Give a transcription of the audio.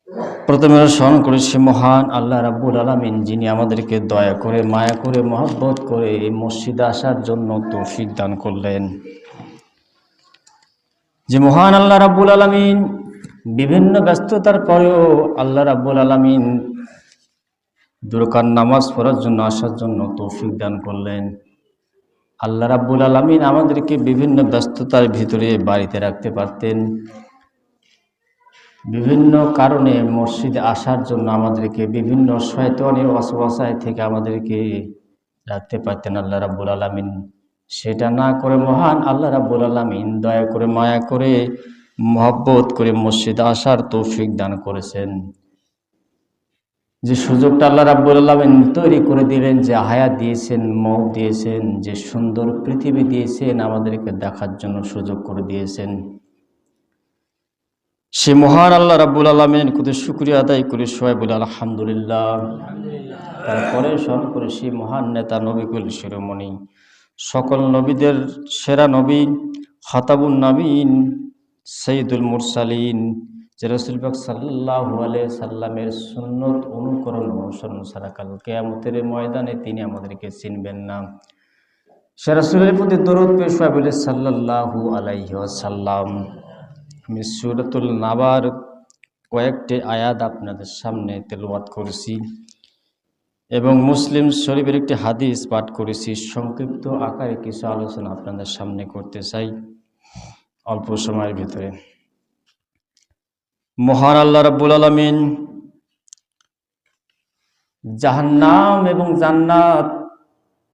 প্রথমে স্মরণ করি সে মহান আল্লাহ রাব্বুল আলামিন, যিনি আমাদেরকে দয়া করে, মায়া করে, মহব্বত করে এই মসজিদে আসার জন্য তৌফিক দান করলেন। যে মহান আল্লাহ রাব্বুল আলামিন বিভিন্ন ব্যস্ততার পরেও আল্লাহ রাব্বুল আলামিন দুরকাত নামাজ পড়ার জন্য আসার জন্য তৌফিক দান করলেন। আল্লাহ রাব্বুল আলামিন আমাদেরকে বিভিন্ন ব্যস্ততার ভিতরে বাড়িতে রাখতে পারতেন, বিভিন্ন কারণে মসজিদে আসার জন্য আমাদেরকে বিভিন্ন শয়তানি ওয়াসওয়াসায় থেকে আমাদেরকে রাখতে পারতেন আল্লাহ রাব্বুল আলামিন। সেটা না করে মহান আল্লাহ রাব্বুল আলামিন দয়া করে, মায়া করে, মহব্বত করে মসজিদে আসার তৌফিক দান করেছেন। যে সুযোগটা আল্লাহ রাব্বুল আলামিন তৈরি করে দিলেন, যে হায়াত দিয়েছেন, মওত দিয়েছেন, যে সুন্দর পৃথিবী দিয়েছেন, আমাদেরকে দেখার জন্য সুযোগ করে দিয়েছেন, সে মহান আল্লাহ রাব্বুল আলামিনের প্রতি শুকরিয়া আদায় করে সবাই বলে আলহামদুলিল্লাহ। তারপরে স্মরণ করে সেই মহান নেতা নবীকুল শিরোমণি, সকল নবীদের সেরা নবী, খাতাবুন নবীন, সৈয়দুল মুরসালিন, যে রাসূল পাক সাল্লাল্লাহু আলাইহি সাল্লামের সুন্নত অনুসরণ ছাড়া কাল কিয়ামতের ময়দানে তিনি আমাদেরকে চিনবেন না। সে রাসূলের প্রতি দরুদ পেশ সবাই বলে সাল্লাল্লাহু আলাইহি ওয়াসাল্লাম। আমি সূরাতুল নাবার কয়েকটি আয়াত আপনাদের সামনে তেলাওয়াত করেছি এবং মুসলিম শরীফের একটি হাদিস পাঠ করেছি। সংক্ষিপ্ত আকারে কিছু আলোচনা আপনাদের সামনে করতে চাই অল্প সময়ের ভিতরে। মহান আল্লাহ রাব্বুল আলামিন জাহান্নাম এবং জান্নাত